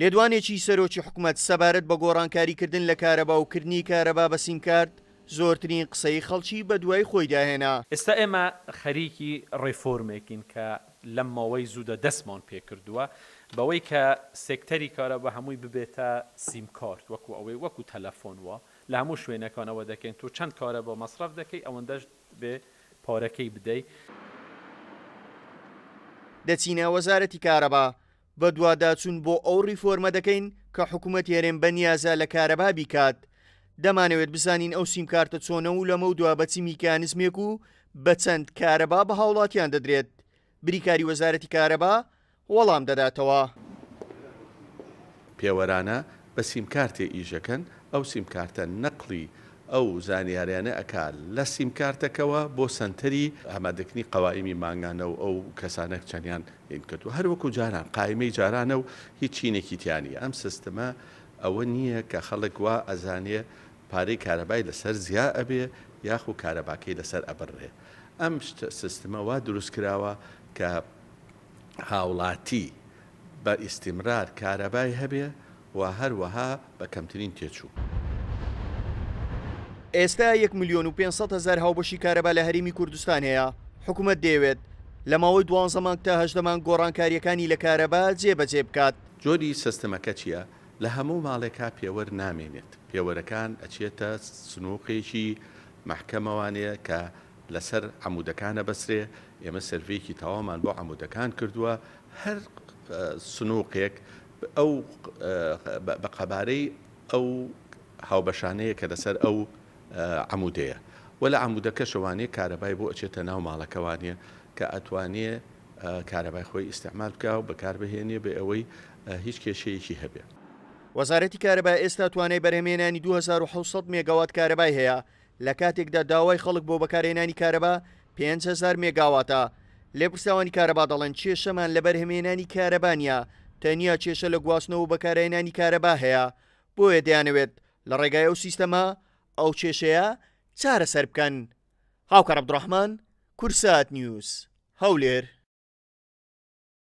لێدوانێکی سەرۆکی حکوومەت سەبارەت بە گۆڕانکاریکردن لە کارەبا و کردنی کارەبا بە سیمکارت زۆرترین قسەی خەڵکی بە دوای خۆی داهێنا. ئێستا ئێمە خەریکی ڕێفۆرمێکین کە لەم ماوەی زوودە دەستمان پێکردووە بەوەی کە سێکتەری کارەبا هەمووی ببێتە سیمکارت وەکو ئەوەی وەکو تەلەفۆنوە لە هەموو شوێنەکانەوە دەکەین تۆ چەند کارەبا مەصرف دەکەی ئەوەندەش بێ پارەکەی بدەی. دەچینە وەزارەتی کارەبا بە دوواداچوون بۆ ئەو ریفۆرمە دەکەین کە حکوومەت هێرێن بە نیازە لە کارەبا بیکات. دەمانەوێت بزانین ئەو سیمکارتە چۆنە و لەمە و دوابەتی میکانیزمێک و بە چەند کارەبا بە هاوڵاتیان دەدرێت. بریکاری وەزارەتی کارەبا وەڵام دەداتەوە. پێوەرانە بە سیمکارتێ ئیژەکەن ئەو سیمکارتە نەقلی ئەو زانیاریانە ئەکات لە سیمکارتەکەەوە بۆ سنتەری ئامادەکردنی قەوائمی ماگانە و ئەو کەسانە چەندیان کردو هەروەکو جاران قایمەی جارانە و هیچ چینێکی تیانی ئەم سیستەمە ئەوە نییە کە خەڵک وا ئەزانێ پارەی کارەبای لەسەر زیا ئەبێ یاخو کارەباکەی لەسەر ئەبڕێ. ئەم سیستەمە وا دروست کراوە کە هاوڵاتی بە ئیستیمرار کارەبای هەبێ و هەروەها بە کەمترین تێچوو. ئێستا 1,500,000 هاوبەشی کارەبا لە هەرێمی کوردستان هەیە. حکوومەت دەیەوێت لە ماوەی 12 مانگ تا 18 مانگ گۆڕانکاریەکانی لە کارەبا جێبەجێ بکات. جۆری سیستەمەکە چییە؟ لە هەموو ماڵێکا پێوەەر نامێنێت. پێوەرەکان ئەچێتە سنووقێکی محکەمەوانەیە کە لەسەر عمودەکانە بەسرێ. ئێمە سەرڤەیەکی تەوامان بۆ عمودەکان کردووە. هەر سنووقێک ئەو بە قەبارەی ئەو هاوبەشانەیە کە لەسەر ئەو عمودەیە و لە عمودەکە شەوانەیە کارەبای بۆ ئەچێتە ناو ماڵەکەوانە کە ئەتوانێ کارەبای خۆی ئیستعمال بکە و بەکاربهێنێ بە ئەوەی هیچ کێشەیەکی هەبێ. وەزارەتی کارەبا ئێستا توانای بەرهەمێنانی 2600 مێگاوات کارەبای هەیە لە کاتێکدا داوای خەڵک بۆ بەکارهێنانی کارەبا 5000 مێگاواتە. لێپرساوانی کارەبا دەڵێن کێشەمان لە بەرهەمێنانی کارەبانیا تەنیا کێشە لە گواستنەوە و بەکارهێنانی کارەبا هەیە. بۆیە دەیانەوێت لە ڕێگای ئەو سیستەمە ئەو کێشەیە چارەسەر بکەن. هاوکار عەبدوڕەحمان، کورسات نیوز، هەولێر.